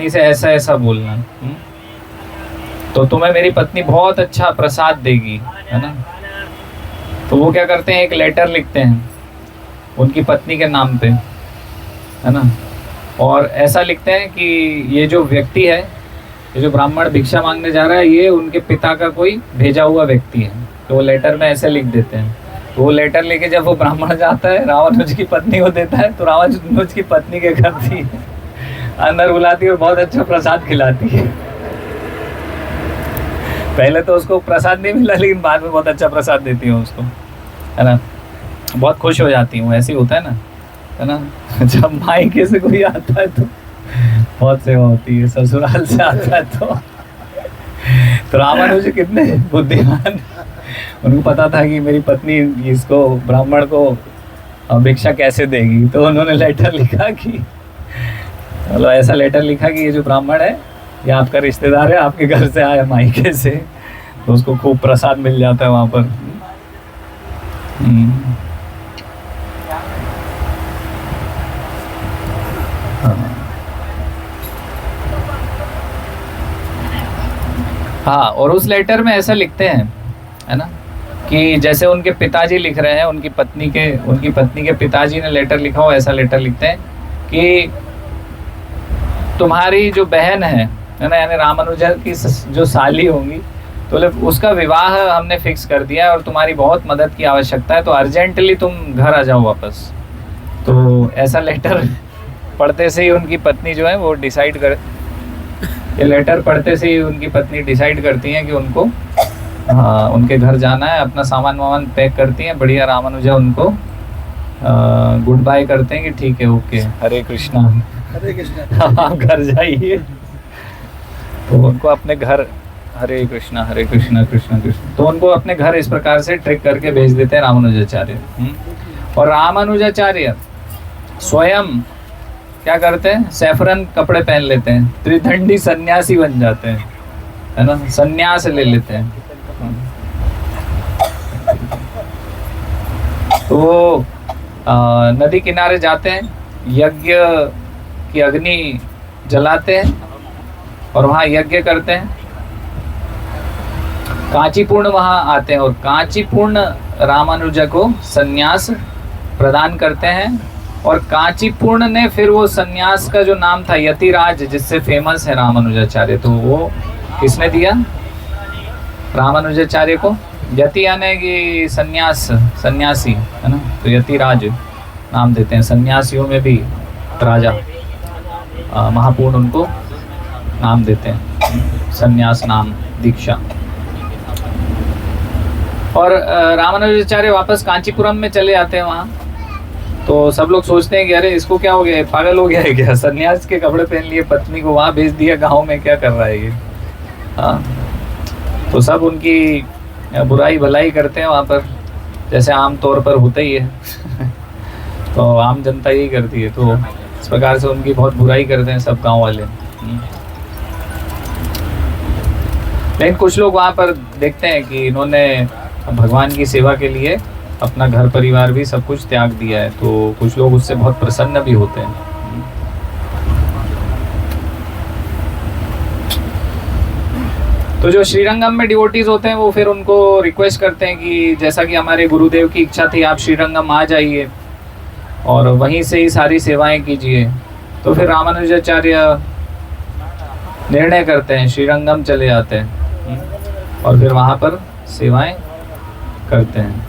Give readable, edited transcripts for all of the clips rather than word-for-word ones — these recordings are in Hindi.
पत्नी से ऐसा ऐसा बोलना, तो तुम्हें मेरी पत्नी बहुत अच्छा प्रसाद देगी, है ना। तो वो क्या करते हैं, एक लेटर लिखते हैं उनकी पत्नी के नाम पे, है ना। और ऐसा लिखते हैं कि ये जो व्यक्ति है, ये जो ब्राह्मण भिक्षा मांगने जा रहा है, ये उनके पिता का कोई भेजा हुआ व्यक्ति है। तो वो लेटर में ऐसे लिख देते हैं। तो वो लेटर लेके जब वो ब्राह्मण जाता है, रामानुज की पत्नी को देता है, तो रामानुज की पत्नी के घर थी अंदर बुलाती है और बहुत अच्छा प्रसाद खिलाती है। पहले तो उसको प्रसाद नहीं मिला, लेकिन बाद में बहुत अच्छा प्रसाद देती हूँ उसको, है ना। बहुत खुश हो जाती हूँ, ऐसे ही होता है ना। जब मायके से कोई आता है तो बहुत सेवा होती है, ससुराल से आता है तो रामानुज कितने बुद्धिमान, उनको पता था कि मेरी पत्नी इसको ब्राह्मण को भिक्षा कैसे देगी। तो उन्होंने लेटर लिखा कि मतलब ऐसा लेटर लिखा कि ये जो ब्राह्मण है ये आपका रिश्तेदार है, आपके घर से आया मायके से, तो उसको खूब प्रसाद मिल जाता है वहाँ पर। हाँ, और उस लेटर में ऐसा लिखते हैं, है ना, कि जैसे उनके पिताजी लिख रहे हैं, उनकी पत्नी के पिताजी ने लेटर लिखा हो, ऐसा लेटर लिखते हैं कि तुम्हारी जो बहन है ना, यानी रामानुजा की जो साली होंगी, तो उसका विवाह हमने फिक्स कर दिया है और तुम्हारी बहुत मदद की आवश्यकता है, तो अर्जेंटली तुम घर आ जाओ वापस। तो ऐसा लेटर पढ़ते से ही उनकी पत्नी जो है वो डिसाइड कर, ये लेटर पढ़ते से ही उनकी पत्नी डिसाइड करती हैं कि उनको उनके घर जाना है, अपना सामान वामान पैक करती हैं बढ़िया। रामानुजा उनको गुड बाय करते हैं कि ठीक है, ओके, हरे कृष्णा, आप घर जाइए। तो उनको अपने घर, हरे कृष्णा कृष्णा कृष्ण, तो उनको अपने घर इस प्रकार से ट्रिक करके भेज देते हैं रामानुजाचार्य। और रामानुजाचार्य स्वयं क्या करते हैं, सैफरन कपड़े पहन लेते हैं, त्रिदंडी सन्यासी बन जाते हैं, है ना, सन्यास ले लेते हैं। तो नदी किनारे जाते हैं, यज्ञ की अग्नि जलाते हैं और वहाँ यज्ञ करते हैं। कांचीपूर्ण वहाँ आते हैं और कांचीपूर्ण रामानुजा को सन्यास प्रदान करते हैं। और कांचीपूर्ण ने फिर वो सन्यास का जो नाम था यतिराज, जिससे फेमस है रामानुजाचार्य, तो वो किसने दिया, रामानुजाचार्य को। यति यानी कि सन्यासी, है ना, तो यतिराज नाम देते हैं। सन्यासियों में भी राजा, महापूर्ण उनको नाम देते हैं, सन्यास नाम, दीक्षा। और रामानुजाचार्य वापस कांचीपुरम में चले आते हैं वहाँ। तो सब लोग सोचते हैं कि अरे इसको क्या हो गया, पागल हो गया है क्या, सन्यास के कपड़े पहन लिए, पत्नी को वहाँ भेज दिया, गाँव में क्या कर रहा है ये। हाँ, तो सब उनकी बुराई भलाई करते हैं वहाँ पर, जैसे आम तौर पर होता ही है तो आम जनता यही करती है, तो इस प्रकार से उनकी बहुत बुराई करते हैं सब गांव वाले। लेकिन कुछ लोग वहाँ पर देखते हैं कि इन्होंने भगवान की सेवा के लिए अपना घर परिवार भी सब कुछ त्याग दिया है, तो कुछ लोग उससे बहुत प्रसन्न भी होते हैं। तो जो श्रीरंगम में डिवोटीज होते हैं वो फिर उनको रिक्वेस्ट करते हैं कि जैसा कि हमारे गुरुदेव की इच्छा थी, आप श्रीरंगम आ जाइए और वहीं से ही सारी सेवाएं कीजिए। तो फिर रामानुजाचार्य निर्णय करते हैं, श्रीरंगम चले जाते हैं और फिर वहाँ पर सेवाएं करते हैं।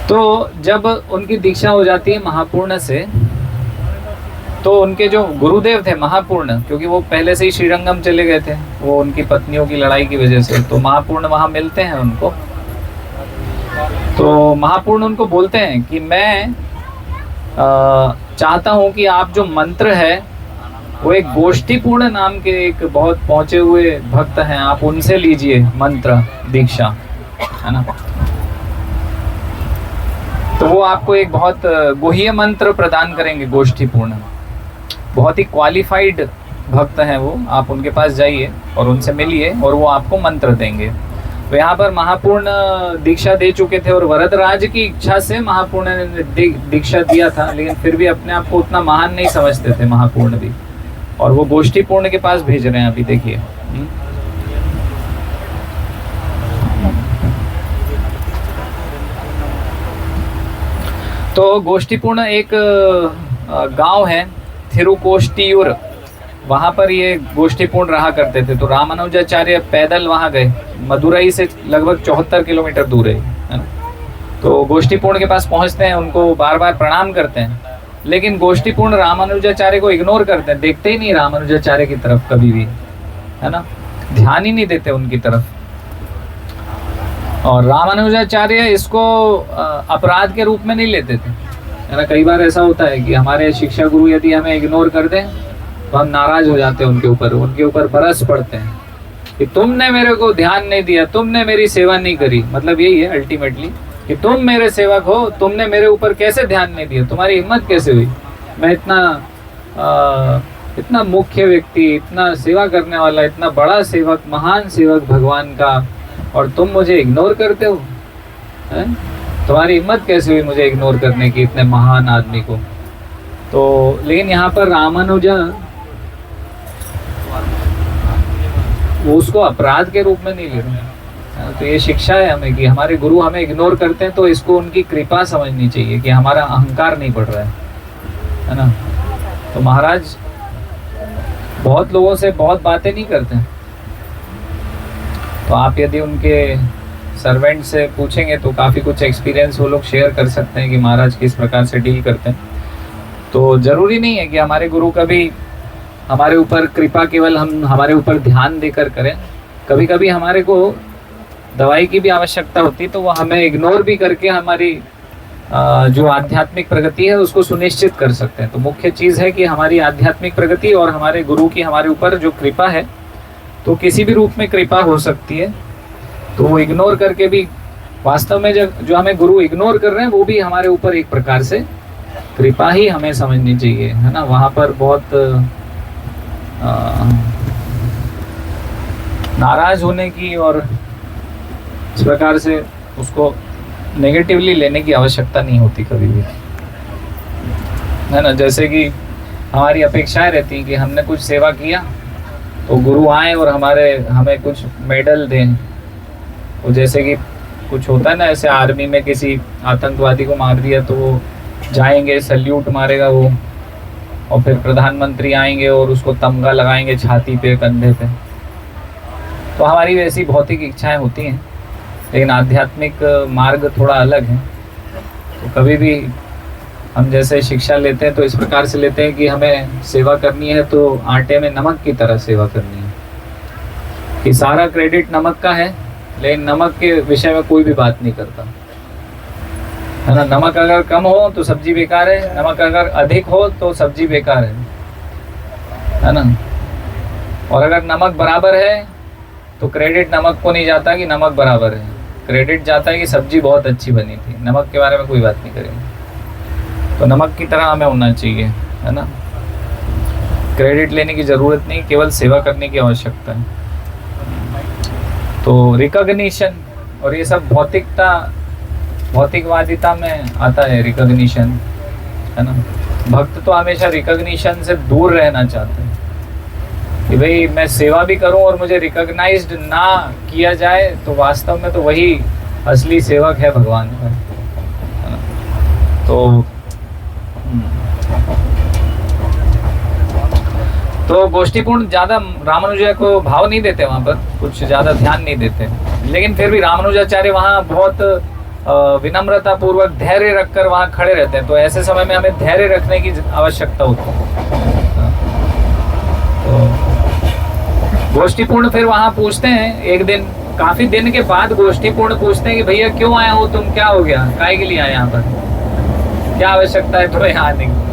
तो जब उनकी दीक्षा हो जाती है महापूर्ण से, तो उनके जो गुरुदेव थे महापूर्ण, क्योंकि वो पहले से ही श्रीरंगम चले गए थे, वो उनकी पत्नियों की लड़ाई की वजह से, तो महापूर्ण वहाँ मिलते हैं उनको। तो महापूर्ण उनको बोलते हैं कि मैं चाहता हूँ कि आप जो मंत्र है वो एक गोष्ठीपूर्ण नाम के एक बहुत पहुँचे हुए भक्त हैं, आप उनसे लीजिए मंत्र दीक्षा, है ना। तो वो आपको एक बहुत गुह्य मंत्र प्रदान करेंगे, गोष्ठीपूर्ण, बहुत ही क्वालिफाइड भक्त हैं वो। आप उनके पास जाइए और उनसे मिलिए और वो आपको मंत्र देंगे। तो यहाँ पर महापूर्ण दीक्षा दे चुके थे और वरदराज की इच्छा से महापूर्ण ने दीक्षा दिया था, लेकिन फिर भी अपने आप को उतना महान नहीं समझते थे महापूर्ण भी, और वो गोष्ठीपूर्ण के पास भेज रहे हैं अभी देखिए। तो गोष्ठीपूर्ण एक गांव है थिरुकोष्टियूर, वहां पर ये गोष्ठीपूर्ण रहा करते थे। तो रामानुजाचार्य पैदल वहां गए, मदुरई से लगभग 74 किलोमीटर दूर है ना। तो गोष्ठीपूर्ण के पास पहुंचते हैं, उनको बार बार प्रणाम करते हैं, लेकिन गोष्ठीपूर्ण रामानुजाचार्य को इग्नोर करते हैं, देखते ही नहीं रामानुजाचार्य की तरफ कभी भी, है ना, ध्यान ही नहीं देते उनकी तरफ। और रामानुजाचार्य इसको अपराध के रूप में नहीं लेते थे, है ना। कई बार ऐसा होता है कि हमारे शिक्षा गुरु यदि हमें इग्नोर कर दें तो हम नाराज हो जाते हैं उनके ऊपर बरस पड़ते हैं कि तुमने मेरे को ध्यान नहीं दिया, तुमने मेरी सेवा नहीं करी। मतलब यही है अल्टीमेटली कि तुम मेरे सेवक हो, तुमने मेरे ऊपर कैसे ध्यान नहीं दिया, तुम्हारी हिम्मत कैसे हुई, मैं इतना मुख्य व्यक्ति, इतना सेवा करने वाला, इतना बड़ा सेवक, महान सेवक भगवान का, और तुम मुझे इग्नोर करते हो, हैं? तुम्हारी हिम्मत कैसे हुई मुझे इग्नोर करने की, इतने महान आदमी को। तो लेकिन यहाँ पर रामानुजा वो उसको अपराध के रूप में नहीं ले रहे। तो ये शिक्षा है हमें कि हमारे गुरु हमें इग्नोर करते हैं तो इसको उनकी कृपा समझनी चाहिए कि हमारा अहंकार नहीं बढ़ रहा है ना। तो महाराज बहुत लोगों से बहुत बातें नहीं करते हैं, तो आप यदि उनके सर्वेंट से पूछेंगे तो काफ़ी कुछ एक्सपीरियंस वो लोग शेयर कर सकते हैं कि महाराज किस प्रकार से डील करते हैं। तो ज़रूरी नहीं है कि हमारे गुरु कभी हमारे ऊपर कृपा केवल हम हमारे ऊपर ध्यान देकर करें। कभी कभी हमारे को दवाई की भी आवश्यकता होती, तो वो हमें इग्नोर भी करके हमारी जो आध्यात्मिक प्रगति है उसको सुनिश्चित कर सकते हैं। तो मुख्य चीज़ है कि हमारी आध्यात्मिक प्रगति और हमारे गुरु की हमारे ऊपर जो कृपा है, तो किसी भी रूप में कृपा हो सकती है। तो वो इग्नोर करके भी वास्तव में जो हमें गुरु इग्नोर कर रहे हैं वो भी हमारे ऊपर एक प्रकार से कृपा ही हमें समझनी चाहिए, है ना। वहाँ पर बहुत नाराज होने की और इस प्रकार से उसको नेगेटिवली लेने की आवश्यकता नहीं होती कभी भी, है ना। जैसे कि हमारी अपेक्षाएं रहती कि हमने कुछ सेवा किया तो गुरु आए और हमें कुछ मेडल दें। तो जैसे कि कुछ होता है ना, ऐसे आर्मी में किसी आतंकवादी को मार दिया तो वो जाएंगे, सल्यूट मारेगा वो, और फिर प्रधानमंत्री आएंगे और उसको तमगा लगाएंगे छाती पे, कंधे पे। तो हमारी वैसी भौतिक इच्छाएं होती हैं, लेकिन आध्यात्मिक मार्ग थोड़ा अलग है। तो कभी भी हम जैसे शिक्षा लेते हैं तो इस प्रकार से लेते हैं कि हमें सेवा करनी है तो आटे में नमक की तरह सेवा करनी है, कि सारा क्रेडिट नमक का है, लेकिन नमक के विषय में कोई भी बात नहीं करता, है ना। नमक अगर कम हो तो सब्जी बेकार है, नमक अगर अधिक हो तो सब्जी बेकार है ना। और अगर नमक बराबर है तो क्रेडिट नमक को नहीं जाता कि नमक बराबर है, क्रेडिट जाता है कि सब्जी बहुत अच्छी बनी थी। नमक के बारे में कोई बात नहीं करेंगे। तो नमक की तरह हमें होना चाहिए, है ना। क्रेडिट लेने की ज़रूरत नहीं, केवल सेवा करने की आवश्यकता है। तो रिकॉग्निशन और ये सब भौतिकवादिता में आता है, रिकॉग्निशन, है ना। भक्त तो हमेशा रिकॉग्निशन से दूर रहना चाहते हैं कि भाई मैं सेवा भी करूं और मुझे रिकॉग्नाइज्ड ना किया जाए, तो वास्तव में तो वही असली सेवक है भगवान का। तो गोष्ठीपूर्ण ज़्यादा रामानुजा को भाव नहीं देते, वहाँ पर कुछ ज़्यादा ध्यान नहीं देते, लेकिन फिर भी रामानुजाचार्य वहाँ बहुत विनम्रता पूर्वक धैर्य रखकर वहाँ खड़े रहते हैं। तो ऐसे समय में हमें धैर्य रखने की आवश्यकता होती है। तो गोष्ठीपूर्ण फिर वहाँ पूछते हैं एक दिन, काफी दिन के बाद गोष्ठीपूर्ण पूछते हैं कि भैया क्यों आया हो तुम, क्या हो गया, काहे के लिए आए यहाँ पर, क्या आवश्यकता है तुम्हें यहाँ आने की।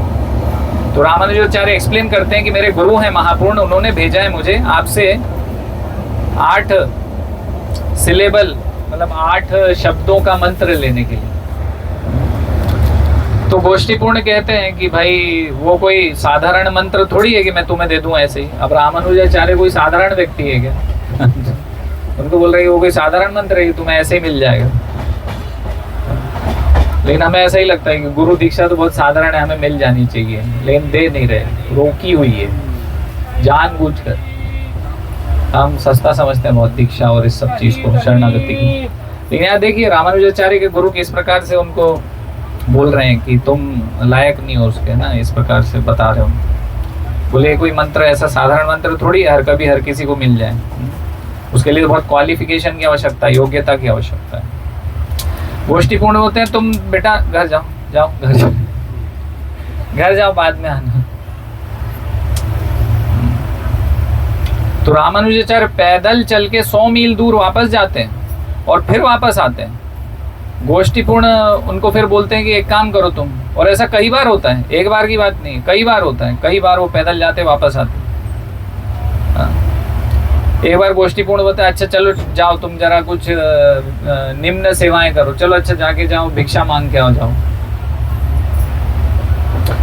तो रामानुजाचार्य एक्सप्लेन करते हैं कि मेरे गुरु हैं महापूर्ण, उन्होंने भेजा है मुझे आपसे 8 सिलेबल मतलब 8 शब्दों का मंत्र लेने के लिए। तो गोष्ठीपूर्ण कहते हैं कि भाई वो कोई साधारण मंत्र थोड़ी है कि मैं तुम्हें दे दूं ऐसे ही। अब रामानुजाचार्य कोई साधारण व्यक्ति है क्या? उनको बोल रहे हैं वो कोई साधारण मंत्र है, तुम्हें ऐसे ही मिल जाएगा। लेकिन हमें ऐसा ही लगता है कि गुरु दीक्षा तो बहुत साधारण है, हमें मिल जानी चाहिए, लेकिन दे नहीं रहे, रोकी हुई है जानबूझकर। हम सस्ता समझते हैं बहुत दीक्षा और इस सब चीज को, शरणागति की। लेकिन यहाँ देखिए रामानुजाचार्य के गुरु किस प्रकार से उनको बोल रहे हैं कि तुम लायक नहीं हो उसके, ना इस प्रकार से बता रहे हो। बोले कोई मंत्र ऐसा साधारण मंत्र थोड़ी हर कभी हर किसी को मिल जाए, उसके लिए बहुत क्वालिफिकेशन की आवश्यकता है, योग्यता की आवश्यकता है। गोष्ठीपूर्ण होते हैं, तुम बेटा घर जाओ, घर जाओ बाद में आना। तो रामानुजाचार्य पैदल चल के 100 मील दूर वापस जाते हैं और फिर वापस आते हैं। गोष्ठीपूर्ण उनको फिर बोलते हैं कि एक काम करो तुम, और ऐसा कई बार होता है, एक बार की बात नहीं, कई बार होता है, कई बार वो पैदल जाते वापस आते। एक बार गोष्ठीपूर्ण होता है, अच्छा चलो जाओ तुम जरा कुछ निम्न सेवाएं करो, चलो अच्छा जाके जाओ भिक्षा मांग के आओ जाओ।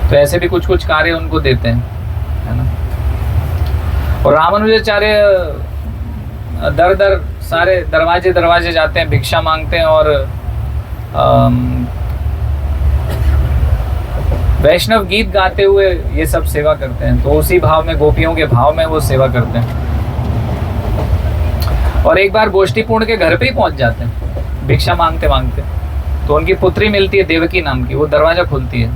तो ऐसे भी कुछ कुछ कार्य उनको देते हैं, है ना। और रामानुजाचार्य दर दर सारे दरवाजे दरवाजे जाते हैं, भिक्षा मांगते हैं और वैष्णव गीत गाते हुए ये सब सेवा करते हैं। तो उसी भाव में, गोपियों के भाव में वो सेवा करते हैं। और एक बार गोष्ठीपूर्ण के घर पे ही पहुंच जाते हैं भिक्षा मांगते मांगते। तो उनकी पुत्री मिलती है देवकी नाम की, वो दरवाजा खोलती है।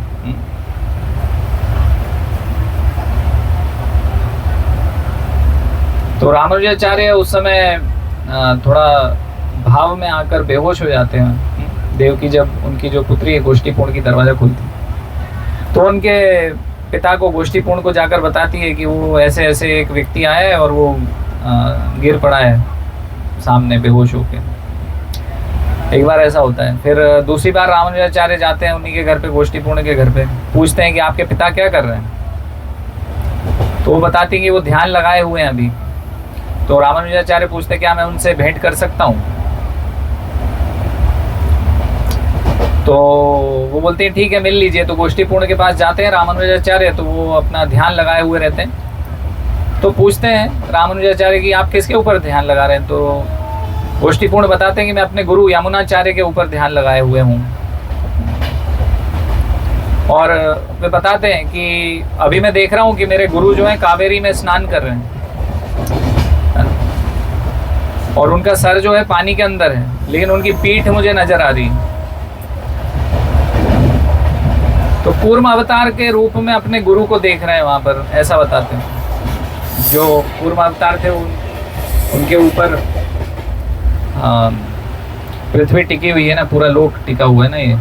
तो रामानुजाचार्य उस समय थोड़ा भाव में आकर बेहोश हो जाते हैं। देवकी जब उनकी जो पुत्री है गोष्ठीपूर्ण की दरवाजा खुलती, तो उनके पिता को गोष्ठीपूर्ण को जाकर बताती है कि वो ऐसे ऐसे एक व्यक्ति आया है और वो गिर पड़ा है सामने बेहोश होके। एक बार ऐसा होता है। फिर दूसरी बार रामानुजाचार्य जाते हैं उन्हीं के घर पे, गोष्ठीपूर्ण के घर पे, पूछते हैं कि आपके पिता क्या कर रहे हैं। तो वो बताती हैं कि वो ध्यान लगाए हुए हैं अभी। तो रामानुजाचार्य पूछते क्या मैं उनसे भेंट कर सकता हूँ। तो वो बोलते हैं ठीक है मिल लीजिए। तो गोष्ठीपूर्ण के पास जाते हैं रामानुजाचार्य, तो वो अपना ध्यान लगाए हुए रहते हैं। तो पूछते हैं रामानुजाचार्य कि आप किसके ऊपर ध्यान लगा रहे हैं। तो गोष्ठीपूर्ण बताते हैं कि मैं अपने गुरु यमुनाचार्य के ऊपर ध्यान लगाए हुए हूँ। और वे बताते हैं कि अभी मैं देख रहा हूँ कि मेरे गुरु जो है कावेरी में स्नान कर रहे हैं और उनका सर जो है पानी के अंदर है, लेकिन उनकी पीठ मुझे नजर आ रही है। तो पूर्व अवतार के रूप में अपने गुरु को देख रहे हैं वहां पर, ऐसा बताते हैं। जो पूर्व अवतार थे उनके ऊपर पृथ्वी टिकी हुई है ना, पूरा लोक टिका हुआ है ना, ये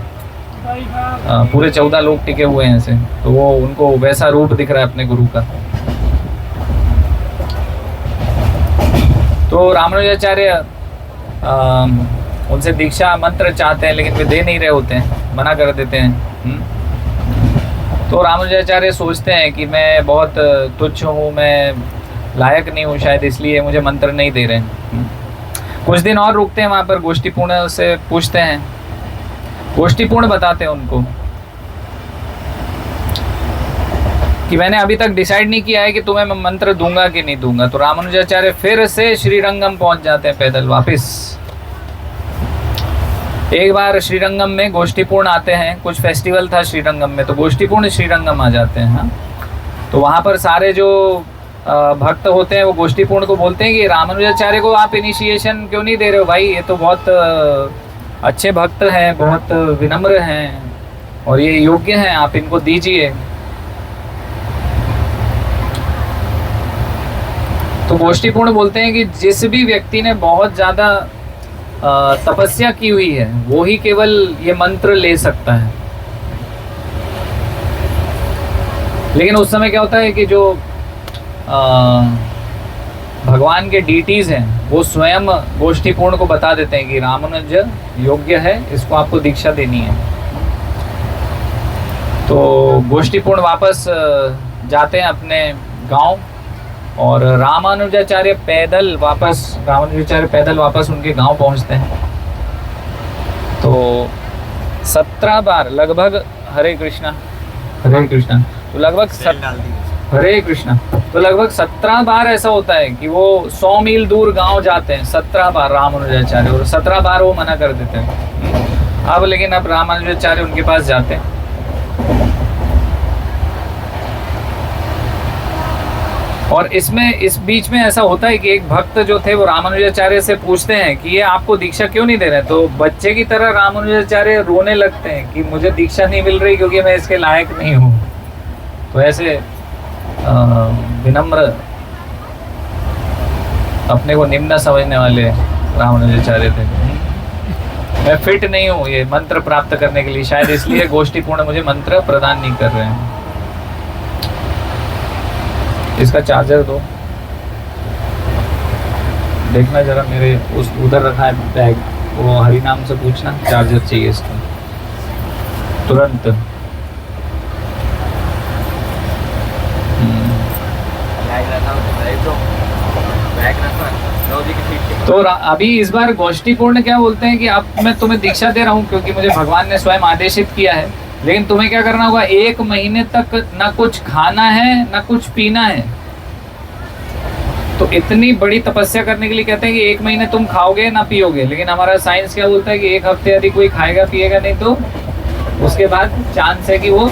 पूरे 14 लोक टिके हुए हैं ऐसे। तो वो उनको वैसा रूप दिख रहा है अपने गुरु का। तो रामानुजाचार्य उनसे दीक्षा मंत्र चाहते हैं, लेकिन वे दे नहीं रहे होते हैं, मना कर देते हैं। तो रामानुजाचार्य सोचते हैं कि मैं बहुत तुच्छ हूँ, मैं लायक नहीं हूँ शायद, इसलिए मुझे मंत्र नहीं दे रहे हैं। कुछ दिन और रुकते हैं वहाँ पर, गोष्ठीपूर्ण से पूछते हैं। गोष्ठीपूर्ण बताते हैं उनको कि मैंने अभी तक डिसाइड नहीं किया है कि तुम्हें मैं मंत्र दूंगा कि नहीं दूंगा। तो रामानुजाचार्य फिर से श्रीरंगम पहुंच जाते हैं पैदल वापस। एक बार श्रीरंगम में गोष्ठीपूर्ण आते हैं, कुछ फेस्टिवल था श्रीरंगम में, तो गोष्ठीपूर्ण श्रीरंगम आ जाते हैं। हाँ, तो वहाँ पर सारे जो भक्त होते हैं वो गोष्ठीपूर्ण को बोलते हैं कि रामानुजाचार्य को आप इनिशिएशन क्यों नहीं दे रहे हो भाई, ये तो बहुत अच्छे भक्त हैं, बहुत विनम्र हैं और ये योग्य हैं, आप इनको दीजिए। तो गोष्ठीपूर्ण बोलते हैं कि जिस भी व्यक्ति ने बहुत ज़्यादा तपस्या की हुई है वो ही केवल ये मंत्र ले सकता है। लेकिन उस समय क्या होता है कि जो भगवान के डीटीज हैं वो स्वयं गोष्ठीपूर्ण को बता देते हैं कि रामानुज योग्य है, इसको आपको दीक्षा देनी है। तो गोष्ठीपूर्ण वापस जाते हैं अपने गांव और रामानुजाचार्य पैदल वापस उनके गांव पहुंचते हैं। तो 17 बार लगभग हरे कृष्णा तो लगभग हरे कृष्णा तो लगभग 17 बार ऐसा होता है कि वो 100 मील दूर गांव जाते हैं, 17 बार रामानुजाचार्य, और 17 बार वो मना कर देते हैं। अब लेकिन अब रामानुजाचार्य उनके पास जाते हैं। और इसमें इस बीच में ऐसा होता है कि एक भक्त जो थे वो रामानुजाचार्य से पूछते हैं कि ये आपको दीक्षा क्यों नहीं दे रहे, तो बच्चे की तरह रामानुजाचार्य रोने लगते हैं कि मुझे दीक्षा नहीं मिल रही क्योंकि मैं इसके लायक नहीं हूँ। तो ऐसे विनम्र, अपने को निम्न समझने वाले रामानुजाचार्य थे। मैं फिट नहीं हूँ ये मंत्र प्राप्त करने के लिए, शायद इसलिए गोष्ठीपूर्ण मुझे मंत्र प्रदान नहीं कर रहे हैं। इसका चार्जर दो, देखना जरा, मेरे उस उधर रखा है बैग, वो हरि नाम से पूछना चार्जर चाहिए इसका तुरंत। तो अभी इस बार गोष्ठीपूर्ण क्या बोलते हैं कि अब मैं तुम्हें दीक्षा दे रहा हूँ क्योंकि मुझे भगवान ने स्वयं आदेशित किया है, लेकिन तुम्हें क्या करना होगा, 1 महीने तक ना कुछ खाना है ना कुछ पीना है। तो इतनी बड़ी तपस्या करने के लिए कहते हैं कि 1 महीने तुम खाओगे ना पियोगे, लेकिन हमारा साइंस क्या बोलता है कि 1 हफ्ते यदि कोई खाएगा पिएगा नहीं तो उसके बाद चांस है कि वो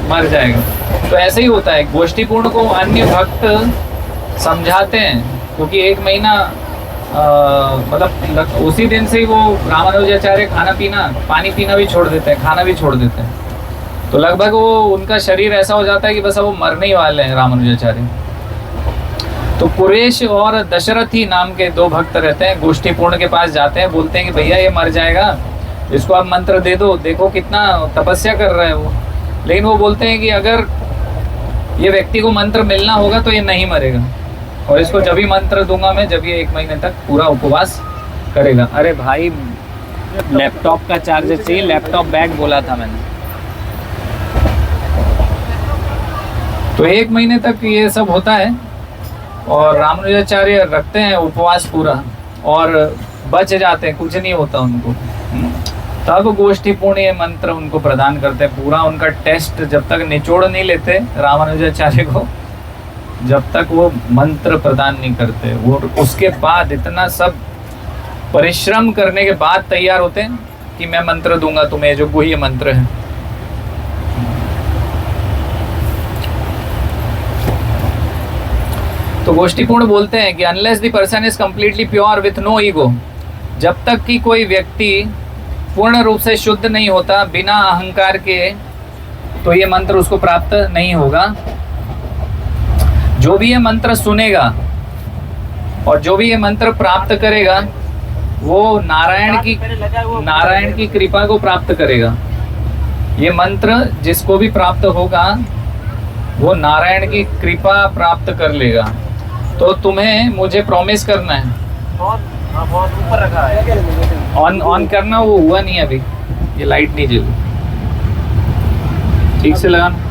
मर जाएगा। तो ऐसे ही होता है, गोष्ठीपूर्ण को अन्य भक्त समझाते हैं क्योंकि 1 महीना मतलब उसी दिन से ही वो रामानुजाचार्य खाना पीना, पानी पीना भी छोड़ देते हैं, खाना भी छोड़ देते हैं। तो लगभग वो उनका शरीर ऐसा हो जाता है कि बस अब वो मरने ही वाले हैं रामानुजाचार्य। तो कुरेश और दशरथी नाम के 2 भक्त रहते हैं, गोष्ठीपूर्ण के पास जाते हैं, बोलते हैं कि भैया ये मर जाएगा, इसको आप मंत्र दे दो, देखो कितना तपस्या कर रहा है वो। लेकिन वो बोलते हैं कि अगर ये व्यक्ति को मंत्र मिलना होगा तो ये नहीं मरेगा, और इसको जब भी मंत्र दूंगा मैं, जब ये 1 महीने तक पूरा उपवास करेगा। अरे भाई लैपटॉप का चार्जर चाहिए, लैपटॉप बैग बोला था मैंने। तो 1 महीने तक ये सब होता है और रामानुजाचार्य रखते हैं उपवास पूरा और बच जाते हैं, कुछ नहीं होता उनको। तब गोष्ठीपूर्ण ये मंत्र उनको प्रदान करते हैं। पूरा उनका टेस्ट जब तक निचोड़ नहीं लेते रामानुजाचार्य को, जब तक वो मंत्र प्रदान नहीं करते, वो उसके बाद इतना सब परिश्रम करने के बाद तैयार होते हैं कि मैं मंत्र दूंगा तुम्हें, जो गुह्य मंत्र है। तो गोष्ठीपूर्ण बोलते हैं कि unless the person is completely pure with no ego, जब तक कि कोई व्यक्ति पूर्ण रूप से शुद्ध नहीं होता बिना अहंकार के, तो ये मंत्र उसको प्राप्त नहीं होगा। जो भी ये मंत्र सुनेगा और जो भी ये मंत्र प्राप्त करेगा वो नारायण की कृपा को प्राप्त करेगा। ये मंत्र जिसको भी प्राप्त होगा वो नारायण की कृपा प्राप्त कर लेगा। तो तुम्हें मुझे प्रॉमिस करना है, बहुत ऊपर रखा है, ऑन करना, वो हुआ नहीं अभी, ये लाइट नहीं जली, ठीक से लगाना।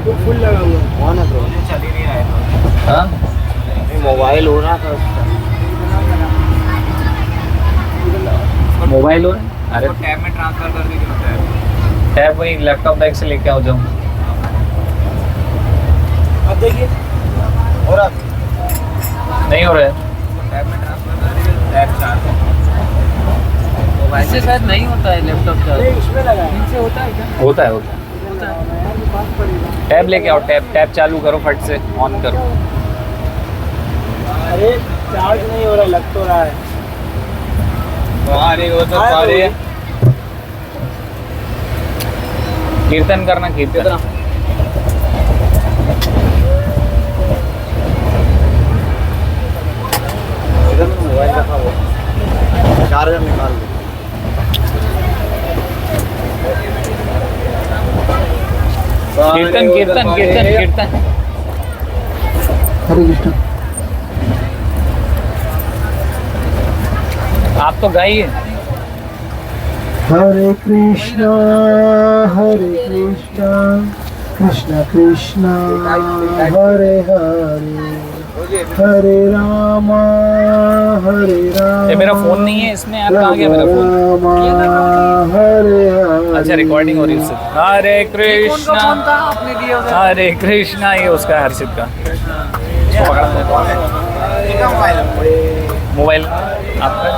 फुल लगा हुआ ऑन है ब्रो, चल ही नहीं रहा है। हाँ मोबाइल हो रहा था, मोबाइल हो रहा, अरे टैब में ट्रांसफर कर दीजिए। टैब वही लैपटॉप बैग से लेके आओ जाओ। अब देखिए हो रहा नहीं हो रहा है, टैब में ट्रांसफर कर दीजिए, टैब चार्ज मोबाइल इससे शायद नहीं होता है लैपटॉप चार्ज, इसमें लगा है। इनसे होता है क्या? होता है होता है। टैब लेके आओ, टैब चालू करो, फट से ऑन करो। अरे चार्ज नहीं हो रहा, लग तो रहा है। अरे वो तो सारे कीर्तन करना, कीर्तन इधर में मोबाइल रखा हुआ, चार्जर निकाल लो। कीर्तन कीर्तन कीर्तन कीर्तन। हरे कृष्ण। आप तो गाइए। हरे कृष्णा कृष्ण कृष्ण हरे हरे, हरे राम ये मेरा फोन नहीं है इसमें यार, कहाँ गया मेरा फोन? हरे हरे। अच्छा रिकॉर्डिंग हो रही है उससे। हरे कौन का फोन था कृष्णा आपने दिया उधर? हरे कृष्णा, ये उसका हर्षित का ठीक है मोबाइल मोबाइल आपका।